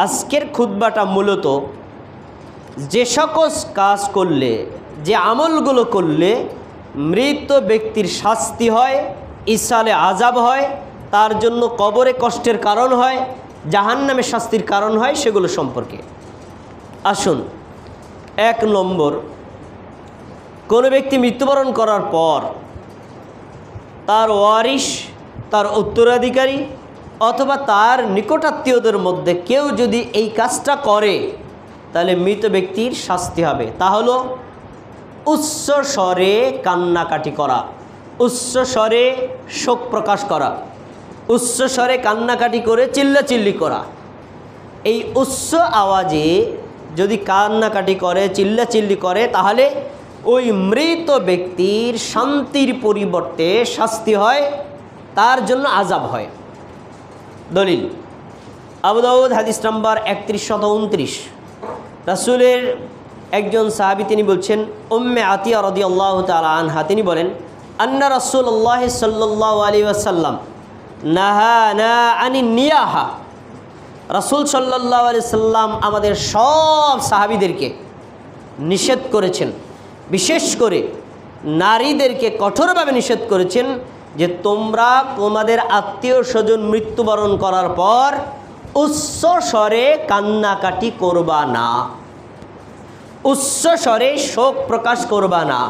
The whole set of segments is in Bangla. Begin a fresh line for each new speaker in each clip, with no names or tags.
আজকের খুতবাটা মূলত যে সকল কাজ করলে, যে আমলগুলো করলে মৃত ব্যক্তির শাস্তি হয়, ইসালে আযাব হয়, তার জন্য কবরে কষ্টের কারণ হয়, জাহান্নামে শাস্তির কারণ হয়, সেগুলো সম্পর্কে। আসুন, 1 নম্বর, কোনো ব্যক্তি মৃত্যুবরণ করার পর তার ওয়ারিশ, তার উত্তরাধিকারী অথবা তার নিকটাত্মীয়দের মধ্যে কেউ যদি এই কাজটা করে তাহলে মৃত ব্যক্তির শাস্তি হবে। তা হলো উচ্চ স্বরে কান্নাকাটি করা, উচ্চ স্বরে শোক প্রকাশ করা, উচ্চ স্বরে কান্নাকাটি করে চিল্লাচিল্লি করা। এই উচ্চ আওয়াজে যদি কান্নাকাটি করে, চিল্লাচিল্লি করে, তাহলে ওই মৃত ব্যক্তির শান্তির পরিবর্তে শাস্তি হয়, তার জন্য আযাব হয়। দলিল আবু দাউদ হাদিস নাম্বার 3129। রাসূলের একজন সাহাবী তিনি বলছেন, উম্মে আতিয়া রাদিয়াল্লাহু তাআলা আনহা তিনি বলেন, আন্না রাসূলুল্লাহ সাল্লাল্লাহু আলাইহি ওয়াসাল্লাম নাহানা আনিন নিয়াহা। রাসূল সাল্লাল্লাহু আলাইহি সাল্লাম আমাদের সব সাহাবীদেরকে নিষেধ করেছেন, বিশেষ করে নারীদেরকে কঠোরভাবে নিষেধ করেছেন যে তোমরা তোমাদের আত্মীয় স্বজন মৃত্যুবরণ করার পর উচ্চ স্বরে কান্নাকাটি করবা না, উচ্চ স্বরে শোক প্রকাশ করবা না।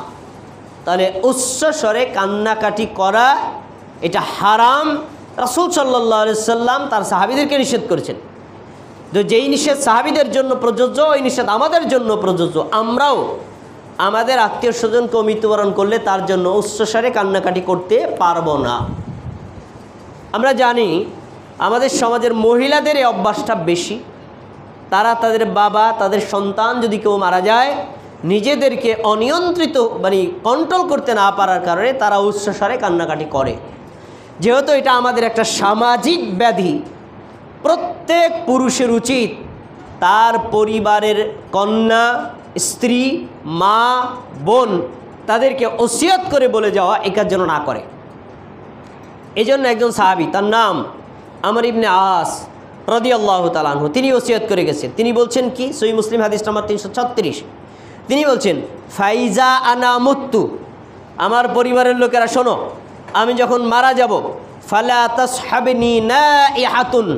তাহলে উচ্চ স্বরে কান্নাকাটি করা এটা হারাম। রাসূল সাল্লাল্লাহু আলাইহি সাল্লাম তার সাহাবীদেরকে নিষেধ করেছেন। তো যেই নিষেধ সাহাবীদের জন্য প্রযোজ্য, ওই নিষেধ আমাদের জন্য প্রযোজ্য। আমরাও আমাদের আত্মীয় স্বজনকে মৃত্যুবরণ করলে তার জন্য উচ্চস্বরে কান্নাকাটি করতে পারবো না। আমরা জানি আমাদের সমাজের মহিলাদের এই অভ্যাসটা বেশি। তারা তাদের বাবা, তাদের সন্তান যদি কেউ মারা যায়, নিজেদেরকে অনিয়ন্ত্রিত কন্ট্রোল করতে না পারার কারণে তারা উচ্চস্বরে কান্নাকাটি করে। যেহেতু এটা আমাদের একটা সামাজিক ব্যাধি, প্রত্যেক পুরুষের উচিত তার পরিবারের কন্যা, স্ত্রী, মা, বোন তাদেরকে ওসিয়ত করে বলে যাওয়া এই কাজ যেন না করে। এই জন্য একজন সাহাবী, তার নাম আমর ইবনে আস রাদিয়াল্লাহু তাআলা আনহু, তিনি ওসিয়ত করে গেছেন। তিনি বলছেন কি, সহিহ মুসলিম হাদিস নাম্বার 336, তিনি বলছেন, ফাইজা আনা মুত্তু, আমার পরিবারের লোকেরা শোনো, আমি যখন মারা যাব, ফালা তাসহাবনি নাইহাতুন,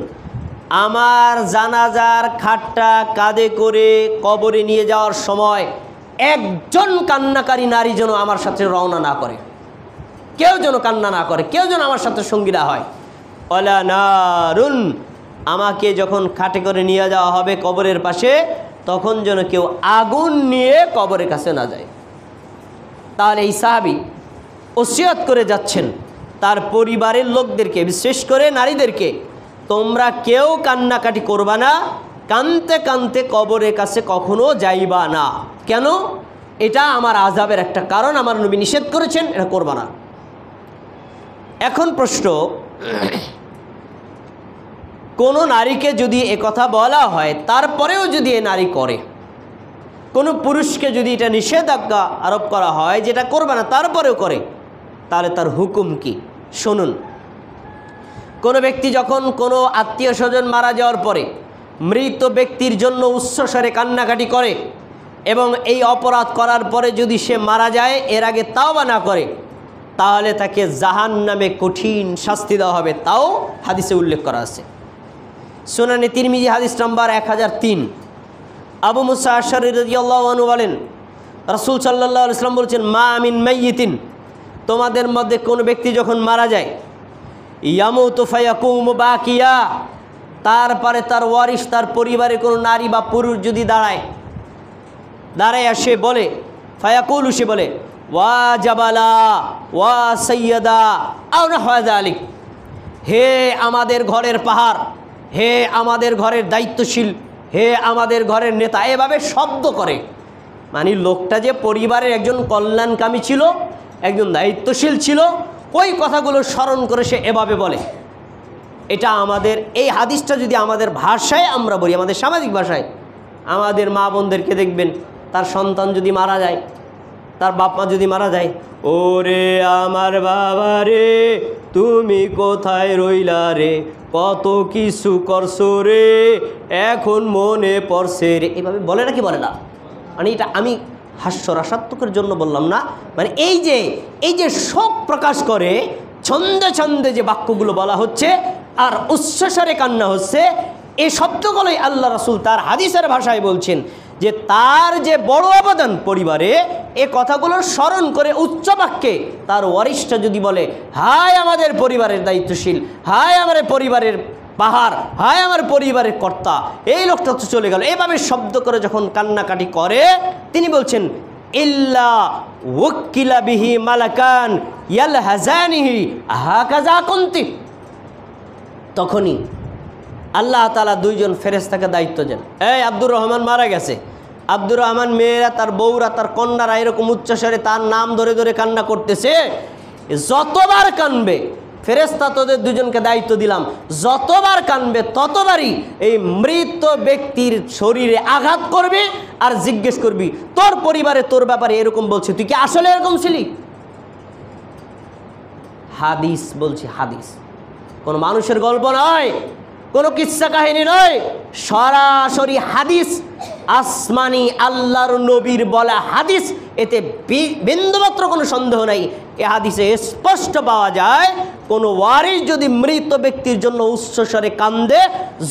আমার জানাজার খাটটা কাঁধে করে কবরে নিয়ে যাওয়ার সময় একজন কান্নাকারী নারী যেন আমার সাথে রওনা না করে, কেউ যেন কান্না না করে, কেউ যেন আমার সাথে সঙ্গী না হয়। ওয়ালা নারুন, আমাকে যখন খাটে করে নিয়ে যাওয়া হবে কবরের পাশে, তখন যেন কেউ আগুন নিয়ে কবরের কাছে না যায়। তাহলে এই সাহাবী ওসিয়ত করে যাচ্ছেন তার পরিবারের লোকদেরকে, বিশেষ করে নারীদেরকে, তোমরা কেউ কান্নাকাটি করবা না, কানতে কানতে কবরের কাছে কখনো যাইবা না। কেন? এটা আমার আযাবের একটা কারণ, আমার নবী নিষেধ করেছেন, এটা করবা না। এখন প্রশ্ন, কোনো নারীকে যদি একথা বলা হয়, তারপরেও যদি এ নারী করে, কোনো পুরুষকে যদি এটা নিষেধাজ্ঞা আরোপ করা হয় যেটা করবে না, তারপরেও করে, তাহলে তার হুকুম কি? শুনুন, কোনো ব্যক্তি যখন কোনো আত্মীয় স্বজন মারা যাওয়ার পরে মৃত ব্যক্তির জন্য উচ্চস্বরে কান্নাকাটি করে এবং এই অপরাধ করার পরে যদি সে মারা যায়, এর আগে তাওবা না করে, তাহলে তাকে জাহান্নামে কঠিন শাস্তি দেওয়া হবে। তাও হাদিসে উল্লেখ করা আছে। সুনানে তিরমিজি হাদিস নাম্বার 1003। আবু মুসা আশআরী রাদিয়াল্লাহু আনহু বলেন, রাসূল সাল্লাল্লাহু আলাইহি ওয়াসাল্লাম বলেছেন, মা মিন মাইয়িতিন, তোমাদের মধ্যে কোনো ব্যক্তি যখন মারা যায়, ইয়ামুতু ফায়াকুমু বাকিয়া, তারপরে তার ওয়ারিশ, তার পরিবারের কোনো নারী বা পুরুষ যদি দাঁড়ায় সে বলে, ফায়াকুলু, সে বলে, ওয়া জাবালা ওয়া সাইয়্যিদা আও নাহওয়া যালিক, হে আমাদের ঘরের পাহাড়, হে আমাদের ঘরের দায়িত্বশীল, হে আমাদের ঘরের নেতা, এভাবে শব্দ করে। মানে লোকটা যে পরিবারের একজন কল্যাণকামী ছিল, একজন দায়িত্বশীল ছিল, ওই কথাগুলো স্মরণ করে সে এভাবে বলে। এটা আমাদের এই হাদিসটা যদি আমাদের ভাষায় আমরা বলি, আমাদের সামাজিক ভাষায়, আমাদের মা বোনদেরকে দেখবেন, তার সন্তান যদি মারা যায়, তার বাপ মা যদি মারা যায়, ওরে আমার বাবা রে তুমি কোথায় রইলা রে, কত কিছু করছো রে, এখন মনে পড়ছে রে, এভাবে বলে না কি বলে না? মানে এটা আমি হাস্যরসাত্মকের জন্য বললাম না, মানে এই যে শোক প্রকাশ করে ছন্দে ছন্দে যে বাক্যগুলো বলা হচ্ছে আর উচ্চস্বরে কান্না হচ্ছে, এই শব্দগুলোই আল্লাহ রাসূল তার হাদিসের ভাষায় বলছেন যে তার যে বড় অবদান পরিবারে, এ কথাগুলো স্মরণ করে উচ্চ বাক্যে তার ওয়ারিষ্ঠ যদি বলে, হায় আমাদের পরিবারের দায়িত্বশীল, হায় আমাদের পরিবারের পাহাড়, হায় আমার পরিবারের কর্তা, এই লোকটা তো চলে গেল, এভাবে শব্দ করে যখন কান্নাকাটি করে, তিনি বলছেন ইল্লা ওয়াক্কিলা বিহি মালাকান ইয়ালহাজানিহি হাকাযা কুনতি, তখনই আল্লাহ তাআলা দুইজন ফেরেশতাকে দায়িত্ব দেন। এই আব্দুর রহমান মারা গেছে, আব্দুর রহমান মেয়েরা, তার বউরা, তার কন্যারা এরকম উচ্চস্বরে তার নাম ধরে ধরে কান্না করতেছে, যতবার কানবে, ফেরেশতা তোদের দুজনকে দায়িত্ব দিলাম, যতবার কানবে ততবারই এই মৃত ব্যক্তির শরীরে আঘাত করবে আর জিজ্ঞেস করবি তোর পরিবারে তোর ব্যাপারে এরকম বলছে, তুই কি আসলে এরকম ছিলি? হাদিস বলছি, হাদিস, কোনো মানুষের গল্প নয়, কোনো কিচ্ছা কাহিনী নয়, সরাসরি হাদিস, আসমানি আল্লাহর নবীর বলা হাদিস, এতে বিন্দুমাত্র কোনো সন্দেহ নাই। এ হাদিসে স্পষ্ট পাওয়া যায় কোনো ওয়ারিস যদি মৃত ব্যক্তির জন্য উচ্চস্বরে কান্দে,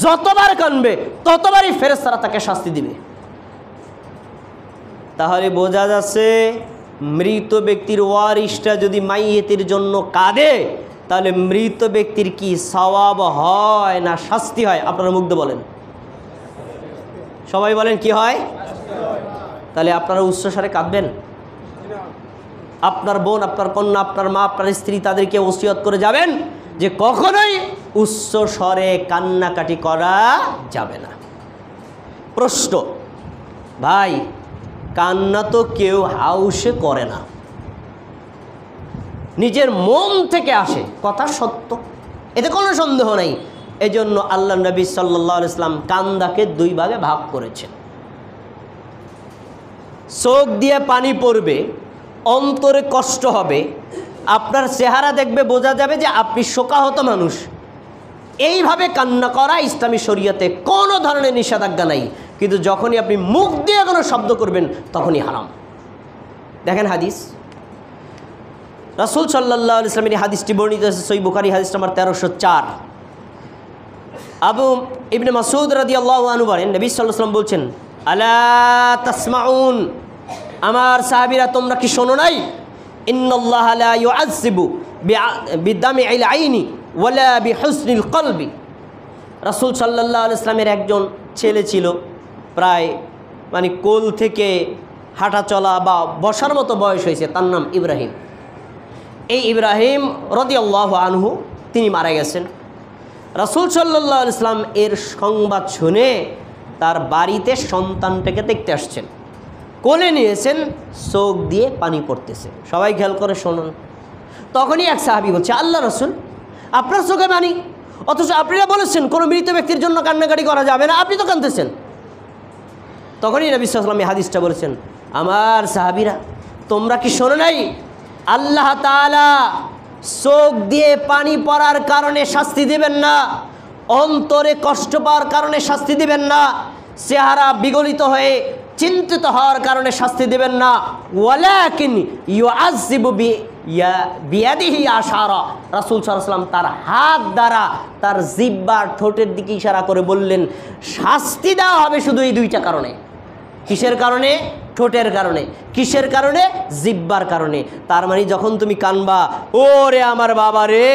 যতবার কানবে ততবারই ফেরেশতারা তাকে শাস্তি দিবে। তাহলে বোঝা যাচ্ছে মৃত ব্যক্তির ওয়ারিসটা যদি মাইয়েতের জন্য কাঁদে, তাহলে মৃত ব্যক্তির কি সওয়াব হয় না শাস্তি হয়? আপনারা মুগ্ধ বলেন, সবাই বলেন কি হয়? তাহলে আপনারা উচ্চস্বরে কাঁদবেন? আপনার বোন, আপনার কন্যা, আপনার মা, আপনার স্ত্রী, তাদেরকে ওসিয়ত করে যাবেন যে কখনোই উচ্চস্বরে কান্নাকাটি করা যাবে না। প্রশ্ন, ভাই কান্না তো কেউ হাউসে করে না, নিজের মন থেকে আসে, কথা সত্য, এতে কোনো সন্দেহ নেই। এজন্য আল্লাহ নবী সাল্লাল্লাহু আলাইহি ওয়াসাল্লাম কান্দাকে দুই ভাগে ভাগ করেছেন। চোখ দিয়ে পানি পড়বে, অন্তরে কষ্ট হবে, আপনার চেহারা দেখবে বোঝা যাবে যে আপনি শোকাহত মানুষ, এইভাবে কান্না করা ইসলামী শরীয়তে কোনো ধরনের নিষেধাজ্ঞা নাই, কিন্তু যখনই আপনি মুখ দিয়ে কোনো শব্দ করবেন তখনই হারাম। দেখেন হাদিস, রাসূল সাল্লাল্লাহু আলাইহি ওয়াসাল্লামের হাদিসটি বর্ণিত আছে সহিহ বুখারী হাদিস নাম্বার 1304। আবু ইবনে মাসউদ রাদিয়াল্লাহু আনহু বলেন, নবী সাল্লাল্লাহু আলাইহি ওয়াসাল্লাম বলছেন, আলা তাসমাউন, আমার সাহাবীরা তোমরা কি শোনো নাই? ইন্নাল্লাহা লা ইউআযযিবু বিদামি'ল আইনি ওয়ালা বিহুসনিল কলবি। রাসূল সাল্লাল্লাহু আলাইহি ওয়াসাল্লামের একজন ছেলে ছিল, প্রায় মানে কোল থেকে হাঁটা চলা বা বসার মতো বয়স হয়েছে, তার নাম ইব্রাহিম। এই ইব্রাহিম রাদিয়াল্লাহু আনহু তিনি মারা গেছেন। রাসূল সাল্লাল্লাহু আলাইহি ওয়াসাল্লাম এর সংবাদ শুনে তার বাড়িতে সন্তানটাকে দেখতে আসছেন, কোলে নিয়েছেন, চোখ দিয়ে পানি পড়তেছে। সবাই খেয়াল করে শুনুন। তখনই এক সাহাবী বলছে, আল্লাহ রাসূল আপনার চোখে পানি, অথচ আপনারা বলেছেন কোনো মৃত ব্যক্তির জন্য কান্নাকাটি করা যাবে না, আপনি তো কাঁদতেছেন। তখনই নবী সাল্লাল্লাহু আলাইহি ওয়াসাল্লাম এই হাদিসটা বলেছেন, আমার সাহাবীরা তোমরা কি শোনো নাই? আল্লাহ তাআলা চোখ দিয়ে পানি পড়ার কারণে শাস্তি দিবেন না, অন্তরে কষ্ট পাওয়ার কারণে শাস্তি দিবেন না, চেহারা বিগলিত হয়ে চিন্তিত হওয়ার কারণে শাস্তি দিবেন না, ওয়ালাকিন ইউআযযিবু বিয়াদিহি আশারা। রাসূল সাল্লাল্লাহু আলাইহি ওয়াসাল্লাম তার হাত দ্বারা তার জিহ্বার ঠোঁটের দিকে ইশারা করে বললেন, শাস্তি দেওয়া হবে শুধু এই দুইটা কারণে। কিসের কারণে? ঠোঁটের কারণে। কিসের কারণে? জিহ্বার কারণে। তার মানে যখন তুমি কানবা, ও রে আমার বাবা রে,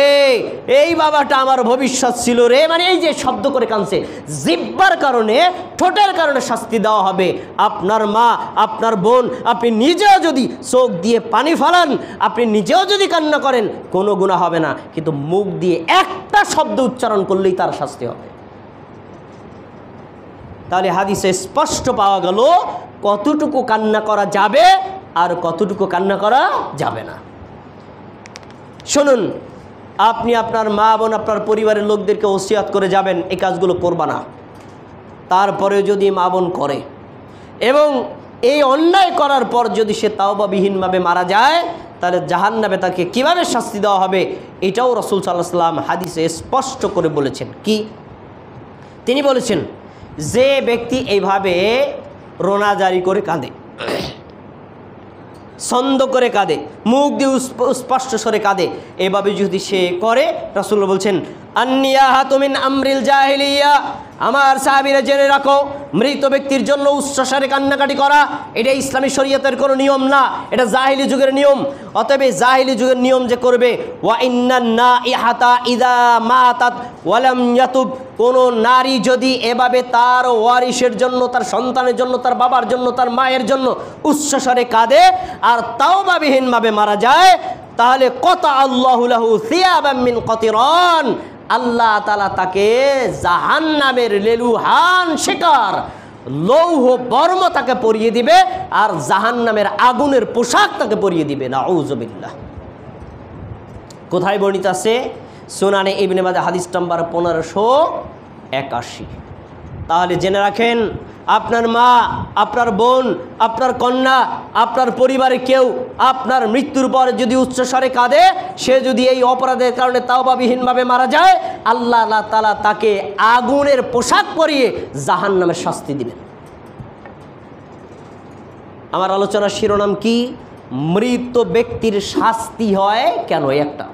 এই বাবাটা আমার ভবিষ্যৎ ছিল রে, মানে এই যে শব্দ করে কানছে, জিহ্বার কারণে, ঠোঁটের কারণে শাস্তি দেওয়া হবে। আপনার মা, আপনার বোন, আপনি নিজেও যদি চোখ দিয়ে পানি ফেলান, আপনি নিজেও যদি কান্না করেন, কোনো গুনাহ হবে না, কিন্তু মুখ দিয়ে একটা শব্দ উচ্চারণ করলেই তার শাস্তি হবে। তাহলে হাদিসে স্পষ্ট পাওয়া গেল কতটুকু কান্না করা যাবে আর কতটুকু কান্না করা যাবে না। শুনুন, আপনি আপনার মা বোন, আপনার পরিবারের লোকদেরকে ওসিয়াত করে যাবেন এই কাজগুলো করবা না। তারপরে যদি মা বোন করে এবং এই অন্যায় করার পর যদি সে তাওবাবিহীনভাবে মারা যায় তাহলে জাহান্নামে তাকে কিভাবে শাস্তি দেওয়া হবে এটাও রাসূল সাল্লাল্লাহু আলাইহি ওয়াসাল্লাম হাদিসে স্পষ্ট করে বলেছেন। কি তিনি বলেছেন, যে ব্যক্তি এইভাবে রোনা জারি করে কাঁদে, ছন্দ করে কাঁদে, মুখ দিয়ে স্পষ্ট স্বরে কাঁদে, এভাবে যদি সে করে, রাসূলুল্লাহ বলছেন আন্নিয়াহাতু মিন আমরিল জাহিলিয়া, আমার সাহাবীরা জেনে রাখো, মৃত ব্যক্তির জন্য উচ্চস্বরে কান্নাকাটি করা এটা ইসলামী শরীয়তের কোনো নিয়ম না, এটা জাহিলি যুগের নিয়ম। অতএব জাহিলি যুগের নিয়ম যে করবে, ওয়া ইন্নান নাইহাতা ইযা মাতাত ওয়া লাম ইয়াতুব, কোনো নারী যদি এভাবে তার ওয়ারিসের জন্য, তার সন্তানের জন্য, তার বাবার জন্য, তার মায়ের জন্য উচ্চস্বরে কাঁদে আর তাওবাবিহীনভাবে মারা যায়, তাহলে কতা আল্লাহু লাহু সিয়াবাম মিন কতিরান, আল্লাহ তাআলা তাকে জাহান্নামের লেলুহান শিকার লৌহ বর্ম তাকে পরিয়ে দিবে আর জাহান্নামের আগুনের পোশাক তাকে পরিয়ে দিবে। নাউযুবিল্লাহ। কোথায় বর্ণিত আছে? সুনানে ইবনে মাজাহ হাদিস নাম্বার 1581। তাহলে জেনে রাখেন, আপনার মা, আপনার বোন, আপনার কন্যা, আপনার পরিবারের কেউ আপনার মৃত্যুর পর যদি উচ্চস্বরে কাঁদে, সে যদি এই অপরাধের কারণে তাওবাবিহীনভাবে মারা যায়, আল্লাহ তাআলা তাকে আগুনের পোশাক পরিয়ে জাহান্নামের শাস্তি দিবেন। আমার আলোচনার শিরোনাম কি? মৃত ব্যক্তির শাস্তি হয় কেন? একটা।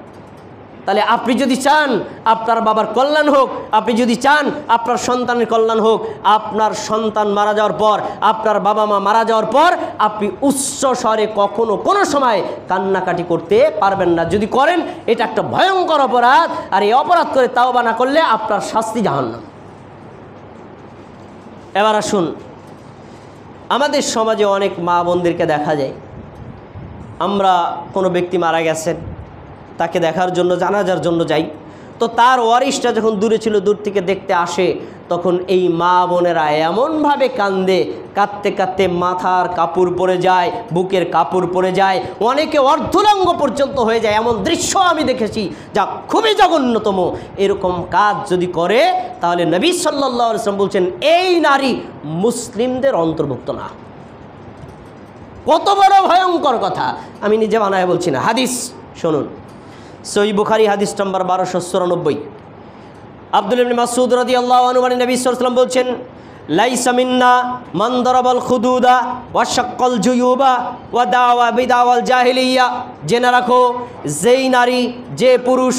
তাহলে আপনি যদি চান আপনার বাবার কল্যাণ হোক, আপনি যদি চান আপনার সন্তানের কল্যাণ হোক, আপনার সন্তান মারা যাওয়ার পর, আপনার বাবা মা মারা যাওয়ার পর আপনি উচ্চ স্বরে কখনো কোনো সময় কান্নাকাটি করতে পারবেন না। যদি করেন এটা একটা ভয়ঙ্কর অপরাধ, আর এই অপরাধ করে তাওবা না করলে আপনার শাস্তি জাহান্নাম। এবার আসুন, আমাদের সমাজে অনেক মা বোনদেরকে দেখা যায়, আমরা কোনো ব্যক্তি মারা গেছেন, তাকে দেখার জন্য, জানাজার জন্য যাই, তো তার ওয়ারিশটা যখন দূরে ছিল, দূর থেকে দেখতে আসে, তখন এই মা বোনেরা এমনভাবে কান্দে, কাঁদতে কাঁদতে মাথার কাপড় পরে যায়, বুকের কাপড় পরে যায়, অনেকে অর্ধলাঙ্গ পর্যন্ত হয়ে যায়। এমন দৃশ্য আমি দেখেছি যা খুবই জঘন্যতম। এরকম কাজ যদি করে তাহলে নবী সাল্লাল্লাহু আলাইহি ওয়াসাল্লাম বলছেন এই নারী মুসলিমদের অন্তর্ভুক্ত না। কত বড় ভয়ঙ্কর কথা! আমি নিজে বানায় বলছি না, হাদিস শুনুন। সহিহ বুখারী হাদিস নাম্বার 1294। আব্দুল্লাহ ইবনে মাসউদ রাদিয়াল্লাহু আনহু নবী সাল্লাল্লাহু আলাইহি ওয়াসাল্লাম বলছেন, লাইসা মিন্না মান দারাবাল খুদুদা ওয়া শাক্কাল জুয়ুবা ওয়া দাওয়া বিদাওয়াল জাহিলিয়া। জেনে রাখো, যেই নারী, যে পুরুষ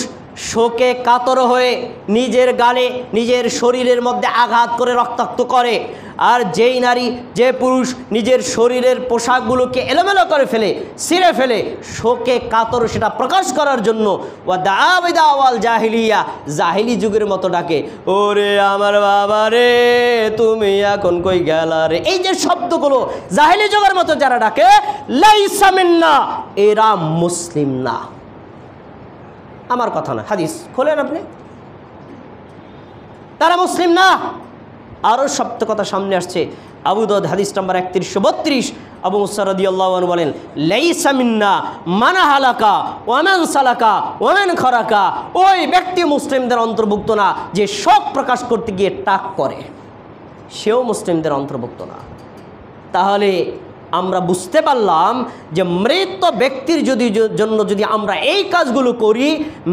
শোকে কাতর হয়ে নিজের গালে, নিজের শরীরের মধ্যে আঘাত করে রক্তাক্ত করে, আর যেই নারী, যে পুরুষ নিজের শরীরের পোশাকগুলোকে এলোমেলো করে ফেলে, ছিঁড়ে ফেলে, শোকে কাতর সেটা প্রকাশ করার জন্য, ওয়া দাআ বিদাওয়াল জাহিলিয়া, জাহিলি যুগের মতো ডাকে, ওরে আমার বাবা রে, তুমি এখন কই গেলা রে, এই যে শব্দগুলো জাহিলি যুগের মতো যারা ডাকে, লাইসা মিন্না, এরা মুসলিম না। আমার কথা না, হাদিস খোলেন আপনি, তারা মুসলিম না। আরও শব্দ কথা সামনে আসছে, আবু দাউদ হাদিস নাম্বার 3132। আবু মুসা রাদিয়াল্লাহু আনহু বলেন, লাইসা মিন্না মান হালাকা ওয়া মান সালাকা ওয়া মান খরাকা, ওই ব্যক্তি মুসলিমদের অন্তর্ভুক্ত না যে শোক প্রকাশ করতে গিয়ে টাক করে, সেও মুসলিমদের অন্তর্ভুক্ত না। তাহলে আমরা বুঝতে পারলাম যে মৃত ব্যক্তির জন্য যদি আমরা এই কাজগুলো করি,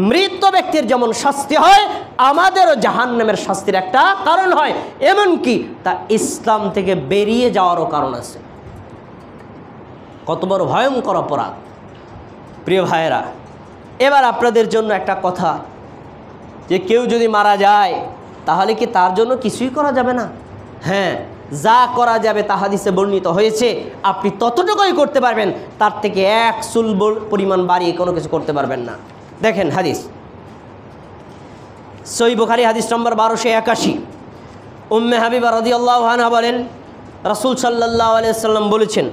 মৃত ব্যক্তির যেমন শাস্তি হয়, আমাদেরও জাহান্নামের শাস্তির একটা কারণ হয়, এমনকি তা ইসলাম থেকে বেরিয়ে যাওয়ারও কারণ আছে। কত বড় ভয়ঙ্কর অপরাধ! প্রিয় ভাইয়েরা, এবার আপনাদের জন্য একটা কথা, যে কেউ যদি মারা যায় তাহলে কি তার জন্য কিছুই করা যাবে না? হ্যাঁ, যা করা যাবে তা হাদিসে বর্ণিত হয়েছে। আপনি ততটুকুই করতে পারবেন, তার থেকে এক চুল পরিমাণ বাড়িয়ে কোনো কিছু করতে পারবেন না। দেখেন হাদিস, সহিহ বুখারী হাদিস নম্বর 1281। উম্মে হাবিবা রাদিয়াল্লাহু আনহা বলেন, রাসূল সাল্লাল্লাহু আলাইহি ওয়াসাল্লাম বলেছেন,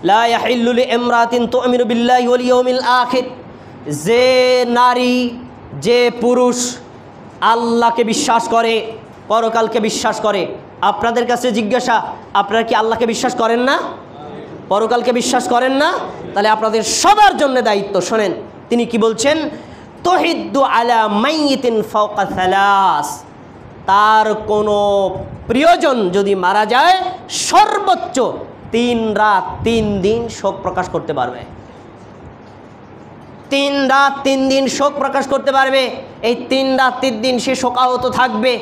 লা ইয়াহিল্লু লিইমরাতিন তু'মিনু বিল্লাহি ওয়াল ইয়াউমিল আখির, যে নারী, যে পুরুষ আল্লাহকে বিশ্বাস করে, পরকালকে বিশ্বাস করে। আপনাদের কাছে জিজ্ঞাসা, আপনারা কি আল্লাহকে বিশ্বাস করেন না? পরকালকে বিশ্বাস করেন না? তাহলে আপনাদের সবার জন্য দায়িত্ব। শোনেন তিনি কি বলছেন, তুহিদ্দু আলা মাইয়িতিন ফাওকা সালাস, তার কোনো প্রিয়জন যদি মারা যায় সর্বোচ্চ 3 রাত 3 দিন শোক প্রকাশ করতে পারবে। 3 রাত 3 দিন শোক প্রকাশ করতে পারবে। এই 3 রাত 3 দিন সে শোকাহত থাকবে,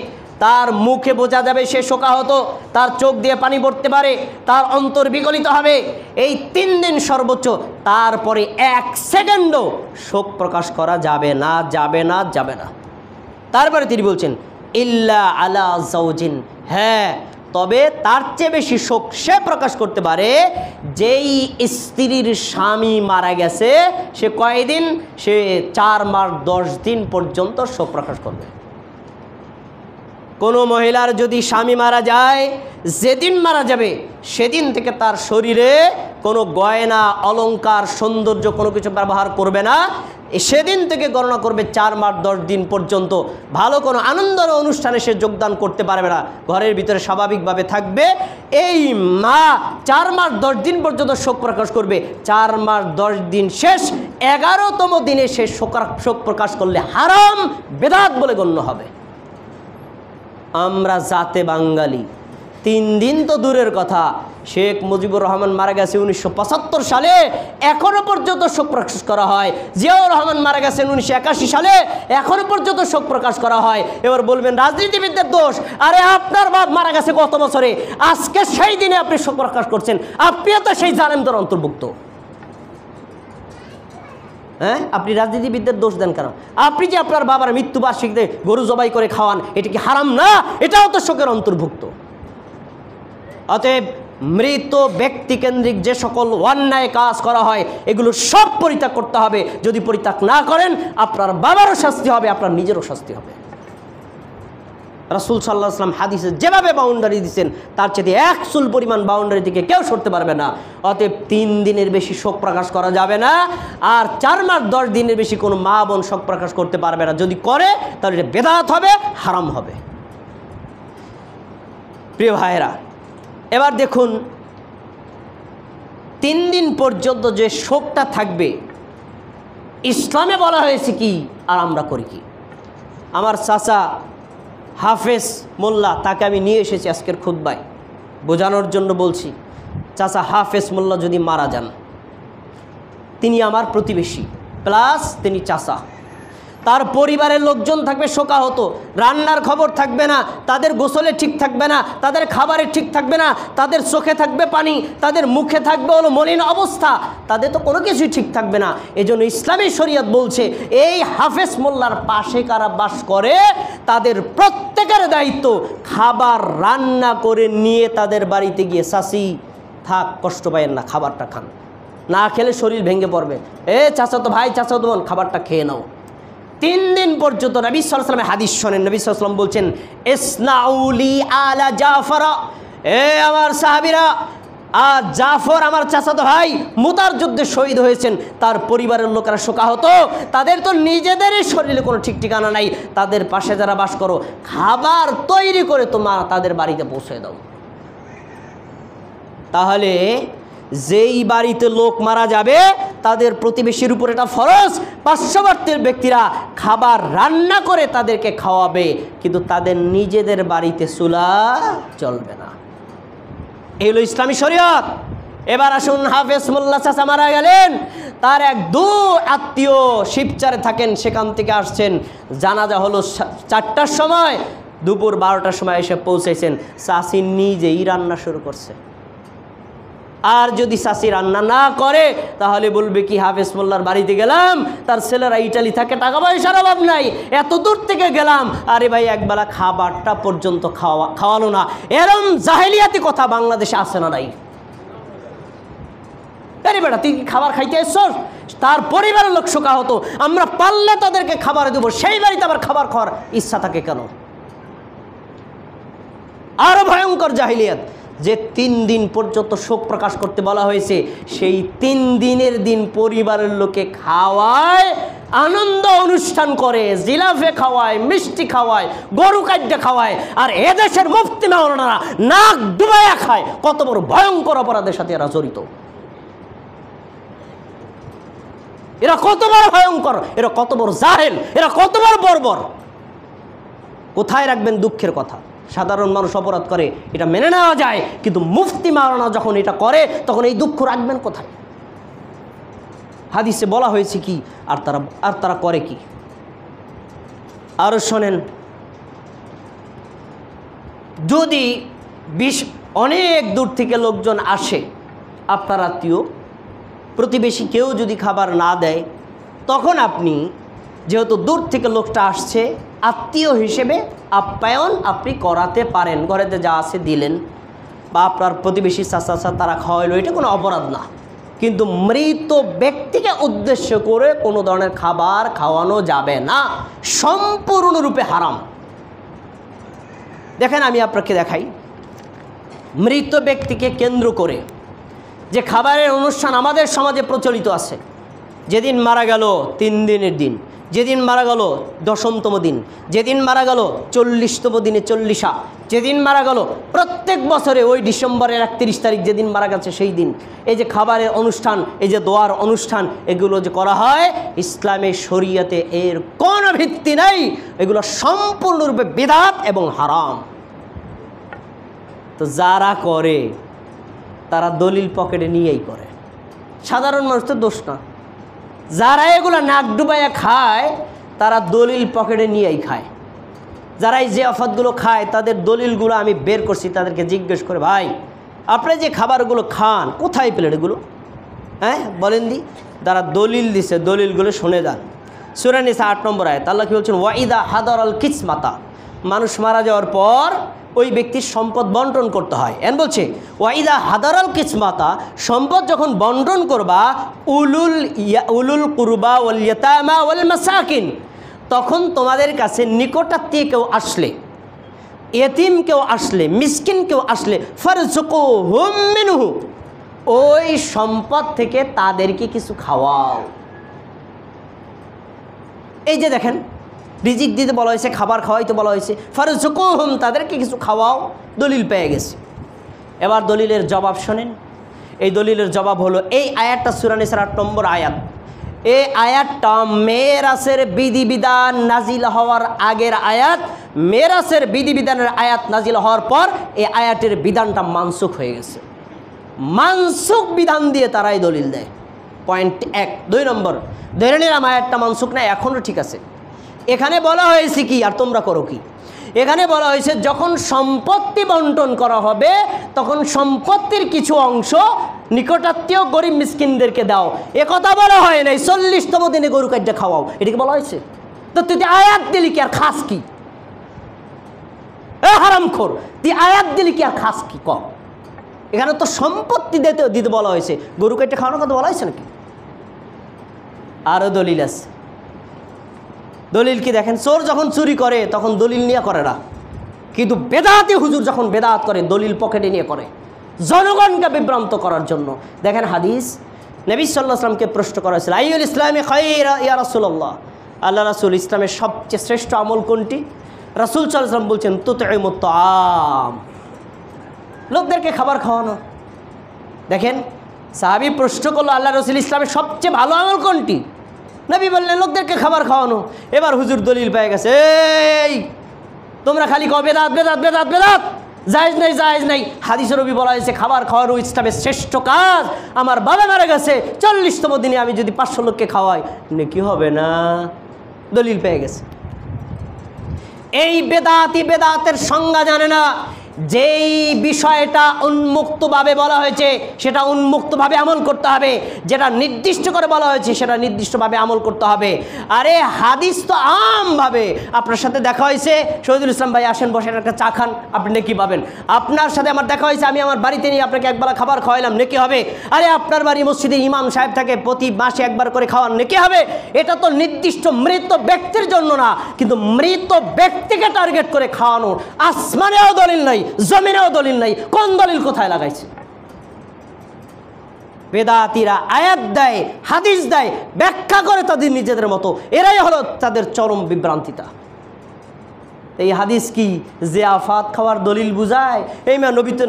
তার মুখে বোঝা যাবে সে শোকাহত, তার চোখ দিয়ে পানি পড়তে পারে, তার অন্তর বিগলিত হবে। এই 3 দিন সর্বোচ্চ, তারপরে 1 সেকেন্ডও শোক প্রকাশ করা যাবে না, যাবে না, যাবে না। তারপরে তিনি বলছেন ইল্লা আলা জাওজিন, হ্যাঁ তবে তার চেয়ে বেশি শোক সে প্রকাশ করতে পারে যেই স্ত্রীর স্বামী মারা গেছে, সে কয়দিন? সে 4 মাস 10 দিন পর্যন্ত শোক প্রকাশ করবে। কোনো মহিলার যদি স্বামী মারা যায়, যেদিন মারা যাবে সেদিন থেকে তার শরীরে কোনো গয়না অলংকার সৌন্দর্য কোনো কিছু ব্যবহার করবে না। সেদিন থেকে গণনা করবে 4 মাস 10 দিন পর্যন্ত ভালো কোনো আনন্দের অনুষ্ঠানে সে যোগদান করতে পারবে না, ঘরের ভিতরে স্বাভাবিকভাবে থাকবে। এই মা 4 মাস 10 দিন পর্যন্ত শোক প্রকাশ করবে। 4 মাস 10 দিন শেষ, 11তম দিনে সে শোক প্রকাশ করলে হারাম, বেদাত বলে গণ্য হবে। আমরা জাতে বাঙালি, 3 দিন তো দূরের কথা, শেখ মুজিবুর রহমান মারা গেছে 1975 সালে, এখনো পর্যন্ত শোক প্রকাশ করা হয়। জিয়াউর রহমান মারা গেছেন 1981 সালে, এখনো পর্যন্ত শোক প্রকাশ করা হয়। এবার বলবেন রাজনীতিবিদদের দোষ। আরে আপনার বাপ মারা গেছে গত বছরে, আজকে সেই দিনে আপনি শোক প্রকাশ করছেন, আপনিও তো সেই জালেমদের অন্তর্ভুক্ত। হ্যাঁ, আপনি রাজনীতিবিদদের দোষ দেন কেন? আপনি যে আপনার বাবার মৃত্যুবার্ষিকীতে গরু জবাই করে খাওয়ান, এটা কি হারাম না? এটাও তো শোকের অন্তর্ভুক্ত। অতএব মৃত ব্যক্তিকেন্দ্রিক যে সকল অন্যায় কাজ করা হয়, এগুলো সব পরিত্যাগ করতে হবে। যদি পরিত্যাগ না করেন, আপনার বাবারও শাস্তি হবে, আপনার নিজেরও শাস্তি হবে। রাসূল সাল্লাল্লাহু আলাইহি ওয়াসাল্লাম হাদিসে যেভাবে বাউন্ডারি দিচ্ছেন, তার চেয়ে 1 চুল পরিমাণ বাউন্ডারি থেকে কেউ সরতে পারবে না। অতএব 3 দিনের বেশি শোক প্রকাশ করা যাবে না, আর 4 মাস 10 দিনের বেশি কোনো মা বোন শোক প্রকাশ করতে পারবে না। যদি করে তাহলে এটা বেদাত হবে, হারাম হবে। প্রিয় ভাইয়েরা, এবার দেখুন 3 দিন পর্যন্ত যে শোকটা থাকবে, ইসলামে বলা হয়েছে কি আর আমরা করি কি? আমার চাচা হাফেজ মোল্লা, তাকে আমি নিয়ে এসেছি আজকের খুতবায়, বোঝানোর জন্য বলছি। চাচা হাফেজ মোল্লা যদি মারা যান, তিনি আমার প্রতিবেশী প্লাস তিনি চাচা, তার পরিবারের লোকজন থাকবে শোকাহত, রান্নার খবর থাকবে না, তাদের গোসলে ঠিক থাকবে না, তাদের খাবারে ঠিক থাকবে না, তাদের চোখে থাকবে পানি, তাদের মুখে থাকবে হলো মলিন অবস্থা, তাদের তো কোনো কিছুই ঠিক থাকবে না। এজন্য ইসলামী শরীয়ত বলছে এই হাফেজ মোল্লার পাশে কারা বাস করে তাদের প্রত্যেকের দায়িত্ব খাবার রান্না করে নিয়ে তাদের বাড়িতে গিয়ে, চাচি থাক কষ্ট পায়েন না, খাবারটা খান, না খেলে শরীর ভেঙে পড়বে, চাচা তো ভাই, চাচা তো বোন, খাবারটা খেয়ে নাও। 3 দিন পর্যন্ত নবী সাল্লাল্লাহু আলাইহি ওয়াসাল্লামের হাদিস শোনেন, নবী সাল্লাল্লাহু আলাইহি ওয়াসাল্লাম বলছেন ইসনাউলি আলা জাফর, আমার সাহাবীরা, আর জাফর আমার চাচাতো ভাই মুতার যুদ্ধে শহীদ হয়েছেন, তার পরিবারের লোকেরা শোকাহত, তাদের তো নিজেদেরই শরীরে কোনো ঠিক ঠিকানা নাই, তাদের পাশে যারা বাস করো খাবার তৈরি করে তোমার তাদের বাড়িতে পৌঁছে দাও। তাহলে যেই বাড়িতে লোক মারা যাবে তাদের প্রতিবেশীর উপর এটা ফরজ, পার্শ্ববর্তী ব্যক্তিরা খাবার রান্না করে তাদেরকে খাওয়াবে, কিন্তু তাদের নিজেদের বাড়িতে চুলা চলবে না। এই হলো ইসলামী শরীয়ত। এবার আসুন, হাফেজ মোল্লা চাচা মারা গেলেন, তার এক দূর আত্মীয় শিবচারে থাকেন, সেখান থেকে আসছেন, জানাজা হলো 4টার সময়, দুপুর 12টার সময় এসে পৌঁছেছেন, চাচি নিজেই রান্না শুরু করছে। আর যদি চাচি রান্না না করে তাহলে বলবে কি, হাফেজ মোল্লার বাড়িতে গেলাম, তার ছেলেরা ইটালি থাকে, টাকা পয়সার অভাব নাই, এত দূর থেকে গেলাম, আরে ভাই একবেলা খাবারটা পর্যন্ত খাওয়ালো না। এরম জাহেলিয়াতি কথা বাংলাদেশে আছে না নাই? আরে বেটা, তুই কি খাবার খাইতে এসছস? তার পরিবারের লোক শোকাহত, আমরা পারলে তাদেরকে খাবার দেবো, সেই বাড়িতে আবার খাবার খাওয়ার ইচ্ছা থাকে কেন? আরো ভয়ঙ্কর জাহেলিয়াত, যে 3 দিন পর্যন্ত শোক প্রকাশ করতে বলা হয়েছে, সেই 3 দিনের দিন পরিবারের লোকে খাওয়ায়, আনন্দ অনুষ্ঠান করে, জিলাফে খাওয়ায়, মিষ্টি খাওয়ায়, গরু কাট্যা খাওয়ায়, আর এদেশের মুফতি মাওলানারা নাক ডুবাইয়া খায়। কত বড় ভয়ঙ্কর অপরাধের সাথে এরা জড়িত, এরা কত বড় ভয়ঙ্কর, এরা কত বড় জাহেল, এরা কত বড় বর্বর। কোথায় রাখবেন দুঃখের কথা? সাধারণ মানুষ অপরাধ করে এটা মেনে নেওয়া যায়, কিন্তু মুফতি মাওলানা যখন এটা করে তখন এই দুঃখ রাখবেন কোথায়? হাদিসে বলা হয়েছে কি, আর তারা করে কি? আরও শোনেন, যদি অনেক দূর থেকে লোকজন আসে, আপনার আত্মীয় প্রতিবেশী কেউ যদি খাবার না দেয়, তখন আপনি যেহেতু দূর থেকে লোকটা আসছে, আত্মীয় হিসেবে আপ্যায়ন আপনি করাতে পারেন। ঘরেতে যা আছে দিলেন, বা আপনার প্রতিবেশী চাচা তারা খাওয়াইলো, এটা কোনো অপরাধ না। কিন্তু মৃত ব্যক্তিকে উদ্দেশ্য করে কোনো ধরনের খাবার খাওয়ানো যাবে না, সম্পূর্ণরূপে হারাম। দেখেন, আমি আপনাকে দেখাই, মৃত ব্যক্তিকে কেন্দ্র করে যে খাবারের অনুষ্ঠান আমাদের সমাজে প্রচলিত আছে। যেদিন মারা গেল 3 দিনের দিন, যেদিন মারা গেল 10তম দিন, যেদিন মারা গেল 40তম দিনে 40, যেদিন মারা গেল প্রত্যেক বছরে ওই ডিসেম্বরের 31 তারিখ যেদিন মারা গেছে সেই দিন, এই যে খাবারের অনুষ্ঠান, এই যে দোয়ার অনুষ্ঠান, এগুলো যে করা হয়, ইসলামের শরীয়তে এর কোনো ভিত্তি নেই। এগুলো সম্পূর্ণরূপে বিদআত এবং হারাম। তো যারা করে তারা দলিল পকেটে নিয়েই করে, সাধারণ মানুষ তো দোষ না। যারা এগুলো নাক ডুবাইয়া খায় তারা দলিল পকেটে নিয়েই খায়। যারা এই যে আফাতগুলো খায় তাদের দলিলগুলো আমি বের করছি, তাদেরকে জিজ্ঞেস করে, ভাই আপনি যে খাবারগুলো খান কোথায় পেলেন এগুলো? হ্যাঁ বলেন দি। যারা দলিল দিছে দলিলগুলো শুনে যান। সূরা নিসা 8 নম্বর আয়াত আল্লাহ কি বলছেন? ওয়াইদা হাদারাল কিসমাতা, মানুষ মারা যাওয়ার পর ওই ব্যক্তির সম্পদ বন্টন করতে হয়। এন বলছে ওয়াইদা হাদারাল কিসমাতা, সম্পদ যখন বন্টন করবা, উলুল কুরবা ওয়াল ইয়াতামা ওয়াল মাসাকিন, তখন তোমাদের কাছে নিকটাত্মীয় কেউ আসলে, এতিম কেউ আসলে, মিসকিন কেউ আসলে, ফারযুকুহুম মিনহু, ওই সম্পদ থেকে তাদেরকে কিছু খাওয়াও। এই যে দেখেন, রিজিক দিতে বলা হয়েছে, খাবার খাওয়াইতে বলা হয়েছে, ফারযুকুহুম, তাদেরকে কিছু খাওয়াও। দলিল পেয়ে গেছে। এবার দলিলের জবাব শোনেন। এই দলিলের জবাব হলো এই আয়াতটা, সূরা নিসার 8 নম্বর আয়াত। এই আয়াতটা মেরাসের বিধিবিধান নাজিল হওয়ার আগের আয়াত। মেরাসের বিধিবিধানের আয়াত নাজিল হওয়ার পর এই আয়াতের বিধানটা মানসুখ হয়ে গেছে। মানসুখ বিধান দিয়ে তারাই দলিল দেয়। পয়েন্ট 1। 2 নম্বর, ধরে নিলাম আয়াতটা মানসুখ না, এখনও ঠিক আছে। এখানে বলা হয়েছে কি, আর তোমরা করো কি? এখানে বলা হয়েছে যখন সম্পত্তি বন্টন করা হবে তখন সম্পত্তির কিছু অংশ নিকটাত্মীয় গরিব মিসকিনদেরকে দাও। এ কথা বলা হয় নাই 40তম দিনে গরু কাটতে খাওয়াও, এটাকে বলা হয়েছে। তো তুই আয়াত দিলি কি আর খাস কি? এ হারামখোর, তুই আয়াত দিলি কি আর খাস কি? ক, এখানে তো সম্পত্তি দিতে বলা হয়েছে, গরু কাটতে খাওয়ানোর কথা বলা হয়েছে নাকি? আরও দলিল আছে। দলিল কি দেখেন, চোর যখন চুরি করে তখন দলিল নিয়ে করে না, কিন্তু বেদাতি হুজুর যখন বেদাত করে দলিল পকেটে নিয়ে করে, জনগণকে বিভ্রান্ত করার জন্য। দেখেন হাদিস, নবী সাল্লাল্লাহু আলাইহি ওয়াসাল্লামকে প্রশ্ন করা হয়েছিল, আইয়ুল ইসলামি খায়র ইয়া রাসূলুল্লাহ, আল্লাহ রাসূল ইসলামের সবচেয়ে শ্রেষ্ঠ আমল কোনটি? রাসূল সাল্লাল্লাহু আলাইহি ওয়াসাল্লাম বলছেন তুতঈমুত তাআম, লোকদেরকে খাবার খাওয়ানো। দেখেন সাহাবী প্রশ্ন করলো, আল্লাহ রাসূল ইসলামের সবচেয়ে ভালো আমল কোনটি? নবী বললেন লোকদেরকে খাবার খাওয়ানো। এবার হুজুর দলিল পেয়ে গেছে, এই তোমরা খালি কও বেদাত বেদাত বেদাত বেদাত, জায়েজ নাই জায়েজ নাই। হাদিসে নবী বলা হয়েছে খাবার খাওয়ানো ইসলামের শ্রেষ্ঠ কাজ। আমার বাবা মারা গেছে 40তম দিনে আমি যদি 500 লোককে খাওয়াই নেকি হবে না? দলিল পেয়ে গেছে। এই বেদাতি বেদাতের সংজ্ঞা জানে না। যেই বিষয়টা উন্মুক্তভাবে বলা হয়েছে সেটা উন্মুক্তভাবে আমল করতে হবে, যেটা নির্দিষ্ট করে বলা হয়েছে সেটা নির্দিষ্টভাবে আমল করতে হবে। আরে হাদিস তো আমভাবে, আপনার সাথে দেখা হয়েছে, শহীদুল ইসলাম ভাই আসেন বসেন একটা চা খান, আপনি নেকি পাবেন। আপনার সাথে আমার দেখা হয়েছে, আমি আমার বাড়িতে নিয়ে আপনাকে একবেলা খাবার খাওয়াইলাম, নেকি হবে। আরে আপনার বাড়ি মসজিদে ইমাম সাহেব থাকে, প্রতি মাসে একবার করে খাওয়ান, নেকি হবে। এটা তো নির্দিষ্ট মৃত ব্যক্তির জন্য না, কিন্তু মৃত ব্যক্তিকে টার্গেট করে খাওয়ানো আসমানেও দলিল নাই, জমিনেও দলিল নাই। কোন দলিল কোথায় লাগাইছে? বেদাতিরা আয়াত দেয়, হাদিস দেয়, ব্যাখ্যা করে তাদের নিজেদের মতো, এরাই হলো তাদের চরম বিভ্রান্তিতা। এই হাদিস কি যে আফাত খাওয়ার দলিল বুঝায়? এই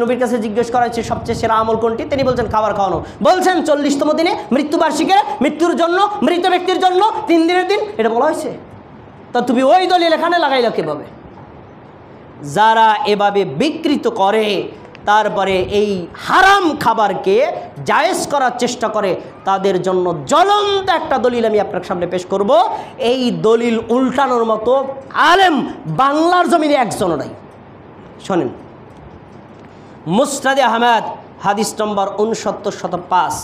নবীর কাছে জিজ্ঞেস করা হয়েছে সবচেয়ে সেরা আমল কোনটি, তিনি বলছেন খাবার খাওয়ানো। বলছেন 40তম দিনে মৃত্যুবার্ষিকীর, মৃত্যুর জন্য, মৃত ব্যক্তির জন্য 3 দিনের দিন, এটা বলা হয়েছে। তা তুমি ওই দলিল এখানে লাগাইলা কিভাবে? যারা এভাবে বিকৃত করে তারপরে এই হারাম খাবারকে জায়েজ করার চেষ্টা করে, তাদের জন্য জ্বলন্ত একটা দলিল আমি আপনার সামনে পেশ করব। এই দলিল উল্টানোর মতো আলেম বাংলার জমিনে একজনও নাই। শোনেন, মুসনাদে আহমদ হাদিস নম্বর 6905,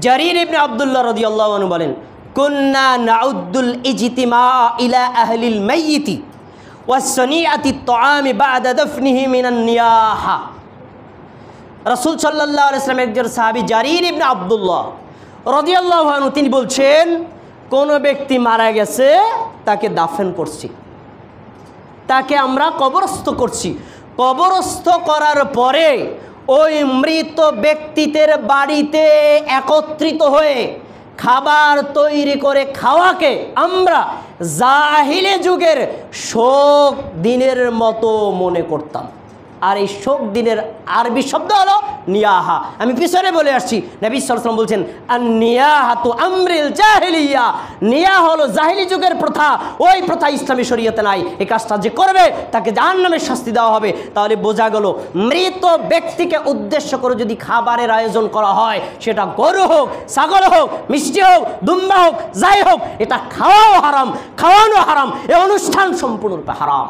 জারির ইবনে আব্দুল্লাহ রাদিয়াল্লাহু আনহু বলেন, কুন্না নাউদ্দুল ইজতিমা ইলা আহলিল মাইয়িতি ওয়াসনিয়াতি আত-তাআমি বা'দা দাফনিহি মিনান নিয়াহা। রাসূল সাল্লাল্লাহু আলাইহি ওয়াসাল্লামের একজন সাহাবী জারির ইবনে আব্দুল্লাহ রাদিয়াল্লাহু আনহু তিনি বলছেন, কোন ব্যক্তি মারা গেছে তাকে দাফন করছি, তাকে আমরা কবরস্থ করছি। কবরস্থ করার পরে ওই মৃত ব্যক্তিদের বাড়িতে একত্রিত হয়ে খাবার তৈরি করে খাওয়াকে আমরা জাহিলি যুগের শোক দিনের মতো মনে করতাম। আর এই শোক দিনের আরবি শব্দ হলো নিয়াহা। আমি পিছনে বলে আসছি, নবী সাল্লাল্লাহু আলাইহি ওয়াসাল্লাম বলছেন আন-নিয়াহাতু আমরিল জাহিলিয়া, নিয়াহ হলো জাহিলি যুগের প্রথা, ওই প্রথা ইসলামী শরীয়তে নাই। এই কাজটা যে করবে তাকে জাহান্নামের শাস্তি দেওয়া হবে। তাহলে বোঝা গেল মৃত ব্যক্তিকে উদ্দেশ্য করে যদি খাবারের আয়োজন করা হয়, সেটা গরু হোক, ছাগল হোক, মিষ্টি হোক, দুম্বা হোক, যাই হোক, এটা খাওয়াও হারাম, খাওয়ানো হারাম, এই অনুষ্ঠান সম্পূর্ণরূপে হারাম।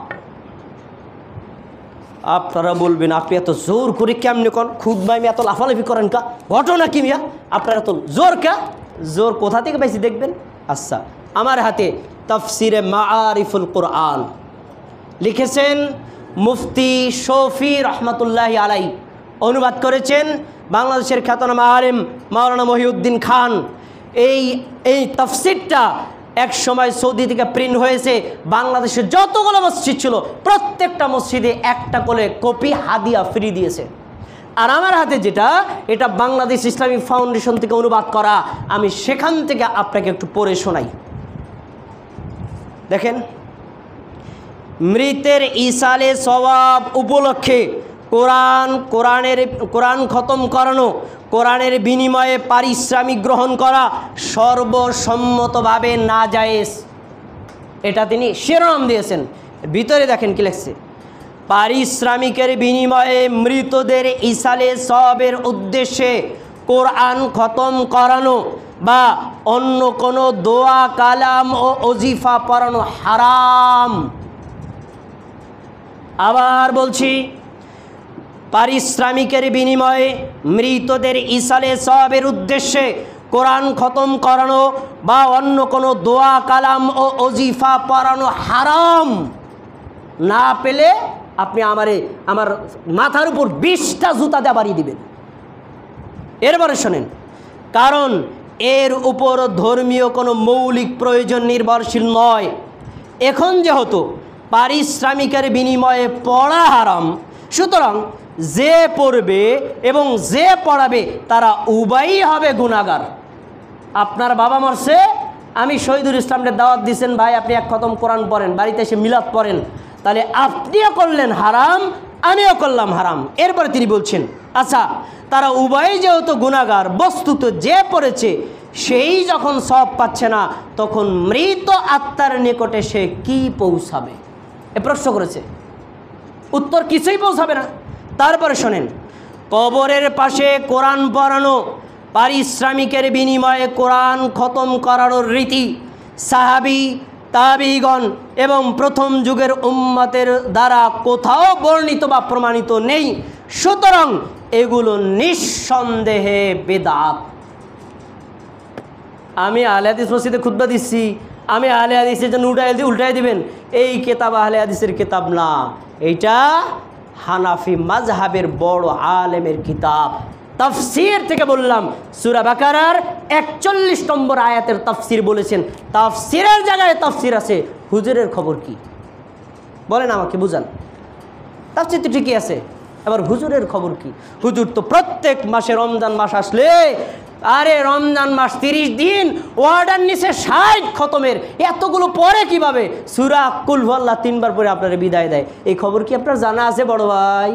আপনারা বলবেন, আপনি এত জোর করে কেমনে কন, খুতবায় এত লাফালাফি করেন কা, ঘটনা কি মিয়া, আপনারা এত জোর কা, জোর কোথা থেকে পাইছি দেখবেন। আচ্ছা, আমার হাতে তাফসিরে মাআরিফুল কোরআন লিখেছেন মুফতি শফি রহমতুল্লাহি আলাইহি, অনুবাদ করেছেন বাংলাদেশের খ্যাতনামা আলেম মাওলানা মহিউদ্দিন খান। এই তাফসিরটা এক সময় সৌদি থেকে প্রিন্ট হয়েছে। বাংলাদেশের যতগুলো মসজিদ ছিল প্রত্যেকটা মসজিদে একটা করে কপি হাদিয়া ফ্রি দিয়েছে। আর আমার হাতে যেটা, এটা বাংলাদেশ ইসলামিক ফাউন্ডেশন থেকে অনুবাদ করা। আমি সেখান থেকে আপনাকে একটু পড়ে শোনাই। দেখেন, মৃতের ইসালে সওয়াব উপলক্ষে কোরআন খতম করানো, কোরআনের বিনিময়ে পারিশ্রমিক গ্রহণ করা সর্বসম্মতভাবে নাজায়েজ। এটা তিনি শিরোনাম দিয়েছেন। ভিতরে দেখেন কি লিখছে, পারিশ্রমিকের বিনিময়ে মৃতদের ইসালে সওয়াবের উদ্দেশ্যে কোরআন খতম করানো বা অন্য কোনো দোয়া, কালাম ও ওজিফা পড়ানো হারাম। আবার বলছি, পারিশ্রমিকের বিনিময়ে মৃতদের ইসালে সওয়াবের উদ্দেশ্যে কোরআন খতম করানো বা অন্য কোনো দোয়া, কালাম ও ওজিফা পড়ানো হারাম। না পেলে আপনি আমার মাথার উপর 20টা জুতা দিয়ে বাড়িয়ে দিবেন। এরপরে শোনেন, কারণ এর উপর ধর্মীয় কোনো মৌলিক প্রয়োজন নির্ভরশীল নয়। এখন যেহেতু পারিশ্রমিকের বিনিময়ে পড়া হারাম, সুতরাং যে পড়বে এবং যে পড়াবে তারা উভয়ই হবে গুনাহগার। আপনার বাবা মরছে, আমি শহীদুল ইসলামের দাওয়াত দিয়েছেন, ভাই আপনি এক খতম কোরআন পড়েন, বাড়িতে এসে মিলাদ পড়েন, তাহলে আপনিও করলেন হারাম, আমিও করলাম হারাম। এরপরে তিনি বলছেন, আচ্ছা তারা উভয়ই যেহেতু গুনাহগার, বস্তুত যে পড়েছে সেই যখন সওয়াব পাচ্ছে না, তখন মৃত আত্মার নিকটে সে কি পৌঁছাবে? এ প্রশ্ন করেছে, উত্তর কিছুই পৌঁছাবে না। তারপরে শোনেন, কবরের পাশে কোরআন পড়ানো, পারিশ্রমিকের বিনিময়ে কোরআন খতম করানোর রীতি সাহাবী, তাবিগণ এবং প্রথম যুগের উম্মতের দ্বারা কোথাও বর্ণিত বা প্রমাণিত নেই। সুতরাং এগুলো নিঃসন্দেহে বিদআত। আমি আহলে হাদিস মসজিদে খুতবা দিচ্ছি, আমি আহলে হাদিসের জন্য উল্টাই দিবেন, এই কিতাব আহলে হাদিসের কিতাব না, এইটা হানাফি মাযহাবের বড় আলেমের কিতাব। তাফসির থেকে বললাম, সূরা বাকারার 41 নম্বর আয়াতের তাফসির বলেছেন। তাফসিরের জায়গায় তাফসির আছে, হুজুরের খবর কি বলেন আমাকে বুঝান। তাফসির তো ঠিকই আছে, এবার হুজুরের খবর কি? হুজুর তো প্রত্যেক মাসে রমজান মাস আসলে, আরে রমজান মাস 30 দিন ওয়ার্ডার নিচে 60 খতমের, এতগুলো পরে কিভাবে? সূরা কুল হুয়াল্লাহ 3 বার পরে আপনারা বিদায় দেয়। এই খবর কি আপনার জানা আছে বড় ভাই?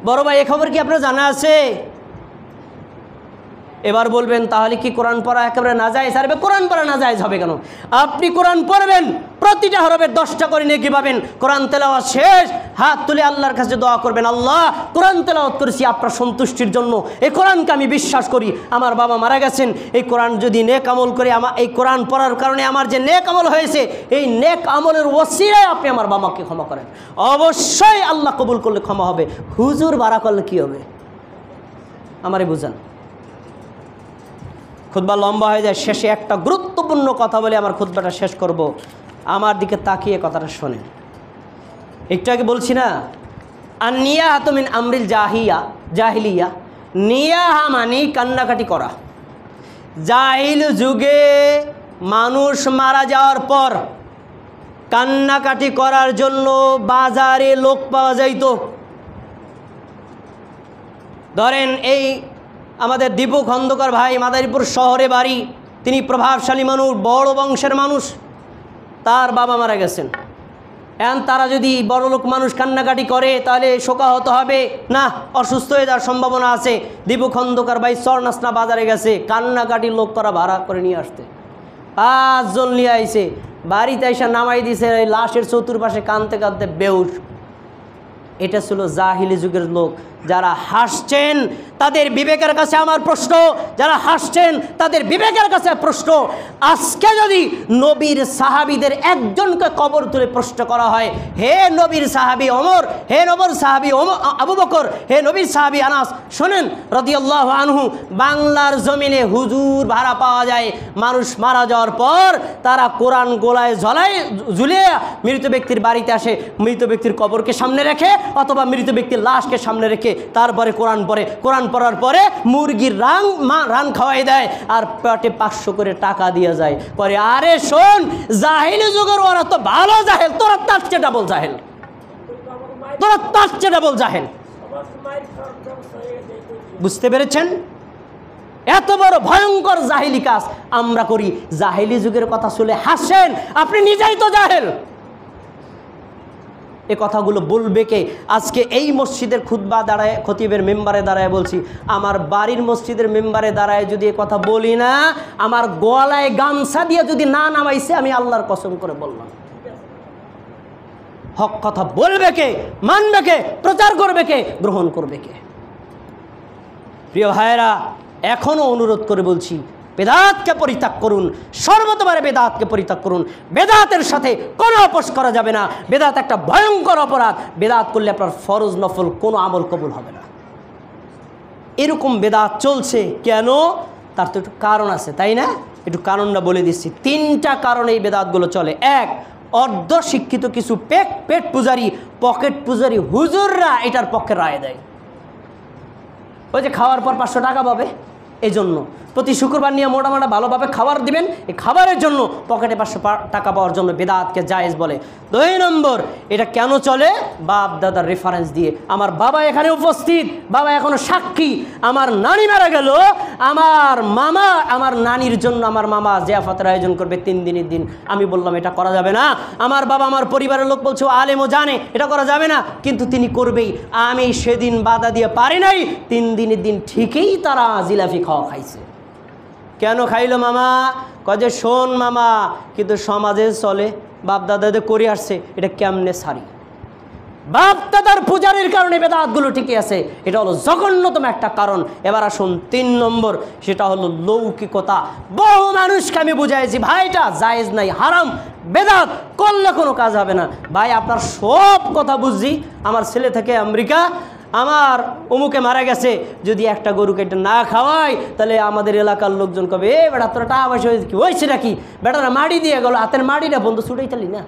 বড় ভাই, এই খবর কি আপনার জানা আছে? এবার বলবেন তাহলে কি কোরআন পড়া একেবারে নাজায়েজ? আরে কোরআন পড়া নাজায়েজ হবে কেন? আপনি কোরআন পড়বেন, প্রতিটা হরফের 10টা করে নেকি পাবেন। কোরআন তেলাওয়াত শেষ, হাত তুলে আল্লাহর কাছে দোয়া করবেন, আল্লাহ কোরআন তেলাওয়াত করেছি আপনার সন্তুষ্টির জন্য, এই কোরআনকে আমি বিশ্বাস করি। আমার বাবা মারা গেছেন, এই কোরআন যদি নেক আমল করে, এই কোরআন পড়ার কারণে আমার যে নেক আমল হয়েছে, এই নেক আমলের ওসিলায় আপনি আমার বাবাকে ক্ষমা করেন। অবশ্যই আল্লাহ কবুল করলে ক্ষমা হবে। হুজুর বাড়া করলে কি হবে? আমারে বুঝান। খুতবা লম্বা হয়ে যায়, শেষে একটা গুরুত্বপূর্ণ কথা বলে আমার খুতবাটা শেষ করব। আমার দিকে তাকিয়ে কথাটা শোনেন। একটু আগে বলছি না, আর নিয়াহা মিন আমরিল জাহিলিয়া। নিয়াহা মানে কান্নাকাটি করা। জাহিল যুগে মানুষ মারা যাওয়ার পর কান্নাকাটি করার জন্য বাজারে লোক পাওয়া যাইত। ধরেন এই আমাদের দীপু খন্দকার ভাই, মাদারীপুর শহরে বাড়ি, তিনি প্রভাবশালী মানুষ, বড় বংশের মানুষ, তার বাবা মারা গেছেন। এখন তারা যদি বড় লোক মানুষ কান্নাকাটি করে তাহলে শোকাহত হবে না, অসুস্থ হয়ে যাওয়ার সম্ভাবনা আছে। দীপু খন্দকার ভাই চরনাসনা বাজারে গেছে, কান্নাকাটি লোক করা ভাড়া করে নিয়ে আসতে 5 জন নিয়ে আইছে, বাড়িতে এসে নামাই দিছে, লাশের চতুর্পাশে কাঁদতে কাঁদতে বেহুশ। এটা ছিল জাহিলি যুগের লোক। যারা হাসছেন তাদের বিবেকের কাছে আমার প্রশ্ন, যারা হাসছেন তাদের বিবেকের কাছে প্রশ্ন, আজকে যদি নবীর সাহাবীদের একজনকে কবর তুলে প্রশ্ন করা হয়, হে নবীর সাহাবী ওমর, হে নবীর সাহাবী আবু বকর, হে নবীর সাহাবী আনাস, শোনেন রাদিয়াল্লাহু আনহু, বাংলার জমিনে হুজুর ভাড়া পাওয়া যায়। মানুষ মারা যাওয়ার পর তারা কোরআন গোলায় ঝুলিয়ে মৃত ব্যক্তির বাড়িতে আসে, মৃত ব্যক্তির কবরকে সামনে রেখে অথবা মৃত ব্যক্তির লাশকে সামনে রেখে তারপরে কোরআন পড়ে। কোরআন পড়ার পরে মুরগির রান খাওয়াই দেয় আর পেটে 500 করে টাকা দিয়ে যায়। পরে আরে শোন, জাহিলি যুগের ওরা তো ভালো জাহেল, তোরা তার চেয়ে ডাবল জাহেল, তোরা তার চেয়ে ডাবল জাহেল। বুঝতে পেরেছেন? এত বড় ভয়ঙ্কর জাহিলি কাজ আমরা করি। জাহিলি যুগের কথা শুনে হাসেন, আপনি নিজেই তো জাহেল। এ কথাগুলো বলবে কে? আজকে এই মসজিদের খুতবা দাঁড়ায়, খতিবের মেম্বারে দাঁড়ায় বলছি, আমার বাড়ির মসজিদের মেম্বারে দাঁড়ায় যদি এ কথা বলি না, আমার গলায় গামছা দিয়ে যদি না নামাইছে, আমি আল্লাহর কসম করে বললাম। হক কথা বলবে কে? মানবে কে? প্রচার করবে কে? গ্রহণ করবে কে? প্রিয় ভাইয়েরা, এখনও অনুরোধ করে বলছি, বেদাতকে পরিত্যাগ করুন, সর্বতভাবে বেদাতকে পরিত্যাগ করুন। বেদাতের সাথে কোনো আপোষ করা যাবে না। বেদাত একটা ভয়ঙ্কর অপরাধ। বেদাত করলে আপনার ফরজ নফল কোনো আমল কবুল হবে না। এরকম বেদাত চলছে কেন? তার তো একটু কারণ আছে, তাই না? একটু কারণটা বলে দিচ্ছি। 3টা কারণে এই বেদাতগুলো চলে। 1, অর্ধ শিক্ষিত কিছু পেট পূজারি, পকেট পূজারি হুজুররা এটার পক্ষে রায় দেয়। ওই যে খাওয়ার পর 500 টাকা পাবে, এই জন্য প্রতি শুক্রবার নিয়ে মোটামোটা ভালোভাবে খাবার দিবেন, এই খাবারের জন্য পকেটে 500 টাকা পাওয়ার জন্য বেদাতকে জায়েজ বলে। 2 নম্বর, এটা কেন চলে? বাপ দাদার রেফারেন্স দিয়ে। আমার বাবা এখানে উপস্থিত, বাবা এখনো সাক্ষী। আমার নানি মারা গেল, আমার মামা আমার নানির জন্য আমার মামা জিয়াফতের আয়োজন করবে 3 দিনের দিন। আমি বললাম এটা করা যাবে না। আমার বাবা আমার পরিবারের লোক বলছে আলেমও জানে এটা করা যাবে না, কিন্তু তিনি করবেই। আমি সেদিন বাধা দিয়ে পারি নাই। 3 দিনের দিন ঠিকই তারা জিলাপি খাওয়া খাইছে। কেন খাইলো মামা? কয়ে শোন মামা, কিন্তু সমাজে চলে, বাপ দাদাদের করে আসছে, এটা কেমনে সারি? বাপ দাদার পূজারির কারণে বেদাতগুলো টিকে আছে, এটা হলো জঘন্যতম একটা কারণ। এবার আসুন 3 নম্বর, সেটা হলো লৌকিকতা। বহু মানুষকে আমি বুঝাইছি, ভাই এটা জায়েজ নাই, হারাম, বেদাত করলে কোনো কাজ হবে না। ভাই আপনার সব কথা বুঝছি, আমার ছেলে থেকে আমেরিকা, আমার অমুকে মারা গেছে, যদি একটা গরু কেটে না খাওয়াই তাহলে আমাদের এলাকার লোকজন কবে, এ বেটা তোরা টাকা পয়সা কি হয়েছে নাকি? বেটারা মাড়ি দিয়ে গেল, হাতের মাড়িটা বন্ধু ছুটেই তালি না।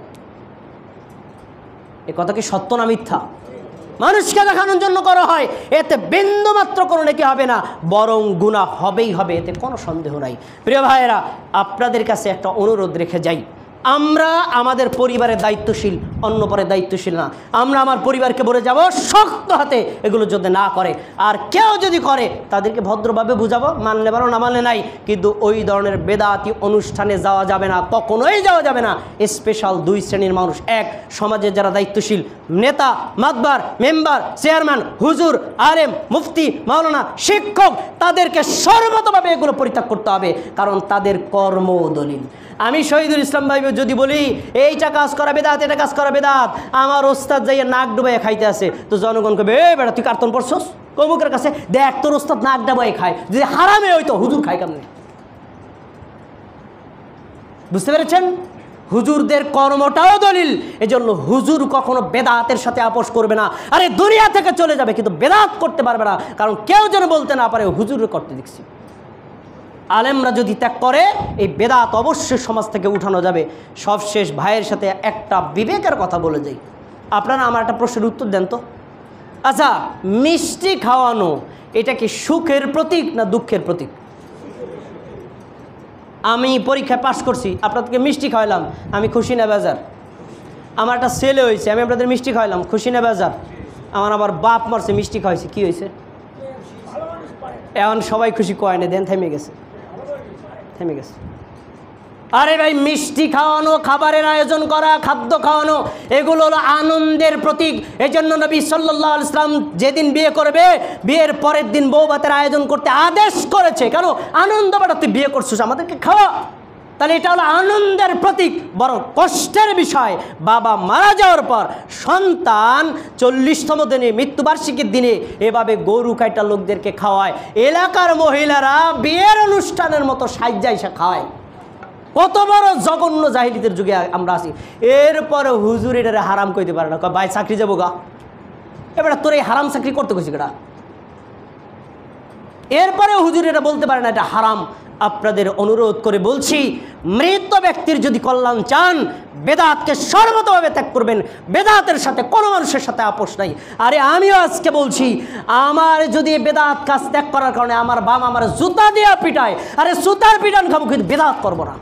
এ কথা কি সত্য না মিথ্যা? মানুষকে দেখানোর জন্য করা হয়, এতে বিন্দুমাত্র কোনো নেকি হবে না, বরং গুনাহ হবেই হবে, এতে কোনো সন্দেহ নাই। প্রিয় ভাইয়েরা, আপনাদের কাছে একটা অনুরোধ রেখে যাই, আমরা আমাদের পরিবারের দায়িত্বশীল, অন্য পরে দায়িত্বশীল না। আমরা আমার পরিবারকে বলে যাব শক্ত হাতে এগুলো যদি না করে, আর কেউ যদি করে তাদেরকে ভদ্রভাবে বুঝাবো, মানলে পারো না মানলে নাই, কিন্তু ওই ধরনের বেদাতি অনুষ্ঠানে যাওয়া যাবে না, কখনোই যাওয়া যাবে না। স্পেশাল 2 শ্রেণীর মানুষ, 1 সমাজের যারা দায়িত্বশীল, নেতা, মাতবার, মেম্বার, চেয়ারম্যান, হুজুর, আলেম, মুফতি, মাওলানা, শিক্ষক, তাদেরকে সর্বতভাবে এগুলো পরিত্যাগ করতে হবে, কারণ তাদের কর্ম দলিল। আমি শহীদুল ইসলাম ভাই যদি বলি এইটা কাজ করা বেদাত, এটা কাজ করা বেদাত, আমার ওস্তাদ যাইয়া নাক ডুবাইয়া খাইতে আছে, তো জনগণ কবে এ বেটা তুই কার্তন পড়ছস কমুকের কাছে, দেখ তোর ওস্তাদ নাক ডুবাইয়া খায়, যদি হারামে হইতো হুজুর খায় কেমনে? বুঝতে পেরেছেন? হুজুরদের কর্মটাও দলিল। এজন্য হুজুর কখনো বেদাতের সাথে আপোষ করবে না। আরে দুনিয়া থেকে চলে যাবে কিন্তু বেদাত করতে পারবে না, কারণ কেউ যেন বলতে না পারে হুজুরে করতে দেখছি। আলেমরা যদি ত্যাগ করে এই বেদাত অবশ্যই সমাজ থেকে উঠানো যাবে। সবশেষ ভাইয়ের সাথে একটা বিবেকের কথা বলে যাই। আপনারা আমার একটা প্রশ্নের উত্তর দেন তো। আচ্ছা, মিষ্টি খাওয়ানো এটা কি সুখের প্রতীক না দুঃখের প্রতীক? আমি পরীক্ষায় পাশ করছি, আপনাদেরকে মিষ্টি খাওয়ালাম, আমি খুশি না বেজার? আমার একটা ছেলে হয়েছে, আমি আপনাদের মিষ্টি খাওয়ালাম, খুশি না বেজার? আমার আবার বাপ মারছে, মিষ্টি খাওয়াইছে, কি হয়েছে? এখন সবাই খুশি কয় না, দেন থেমে গেছে, থেমে গেছে। আরে ভাই, মিষ্টি খাওয়ানো, খাবারের আয়োজন করা, খাদ্য খাওয়ানো, এগুলো হলো আনন্দের প্রতীক। এই জন্য নবী সাল্লাল্লাহু আলাইহি ওয়াসাল্লাম যেদিন বিয়ে করবে, বিয়ের পরের দিন বউ ভাতের আয়োজন করতে আদেশ করেছে। কেন? আনন্দ বাড়া, তুই বিয়ে করছিস, আমাদেরকে খাওয়া। তাহলে এটা হলো আনন্দের প্রতীক। বড় কষ্টের বিষয়, বাবা মারা যাওয়ার পর সন্তান 40তম দিনে, মৃত্যুবার্ষিকীর দিনে এভাবে গরু কাটা লোকদেরকে খাওয়ায়। এলাকার মহিলারা বিয়ের অনুষ্ঠানের মতো সাজ্জা এসে খাওয়ায়। কত বড় জঘন্য জাহিলিয়াতের যুগে আমরা আছি। এরপরে হুজুর এটারে হারাম কইতে পারে না, ভাই চাকরি যাবো গা, এবার তোর এই হারাম চাকরি করতে কইছি কেডা? এরপরে হুজুর এটা বলতে পারে না এটা হারাম। আপনাদের অনুরোধ করে বলছি, মৃত ব্যক্তির যদি কল্যাণ চান, বেদাতকে সর্বতভাবে ত্যাগ করবেন। বেদাতের সাথে কোনো মানুষের সাথে আপোষ নাই। আরে আমিও আজকে বলছি, আমার যদি বেদাত কাজ ত্যাগ করার কারণে আমার বাবা আমার জুতা দেওয়া পিটায়, আরে জুতার পিটান খাবো, কিন্তু বেদাত করবো না।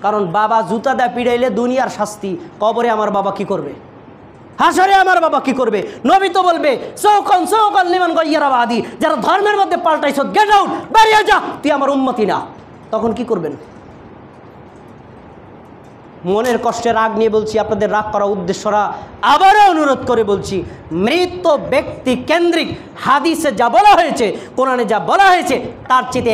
কারণ বাবা জুতা দেয়া পিটাইলে দুনিয়ার শাস্তি, কবরে আমার বাবা কি করবে, হাসরে আমার বাবা কি করবে? নবী তো বলবে সৌকন সৌকন লিমান গায়্যারাবাদি, যারা ধর্মের মধ্যে পাল্টাইছ গেট আউট, বেরিয়ে যা, তুই আমার উম্মতি না। তখন কি করবেন? মনের কষ্টে রাগ নিয়ে বলছি, আপনাদের রাগ করা উদ্দেশ্যরা আবারও অনুরোধ করে বলছি, মৃত ব্যক্তি কেন্দ্রিক হাদিসে যা বলা হয়েছে, কোরআনে যা বলা হয়েছে, তার চেয়ে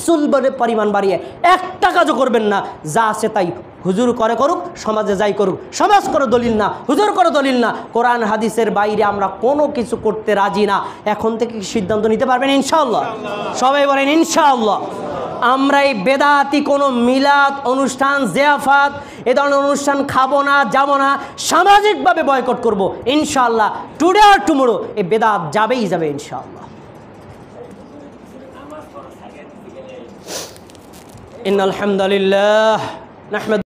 100 পরিমাণ বাড়িয়ে 1 কাজও করবেন না। যা আছে তাই হুজুর করে করুক, সমাজে যাই করুক, সমাজ করে দলিল না, হুজুর করে দলিল না। কোরআন হাদিসের বাইরে আমরা কোনো কিছু করতে রাজি না। এখন থেকে সিদ্ধান্ত নিতে পারবেন ইনশাআল্লাহ? সবাই বলেন ইনশাআল্লাহ। আমরা এই বেদাতি কোনো মিলাদ অনুষ্ঠান, জিয়াফাত, এ ধরনের অনুষ্ঠান খাবো না, যাবো না, সামাজিকভাবে বয়কট করব ইনশাআল্লাহ। টুডে আর টুমোরো এই বেদাত যাবেই যাবে ইনশাআল্লাহ। ইন্নাল হামদুলিল্লাহ নাহমাদুহু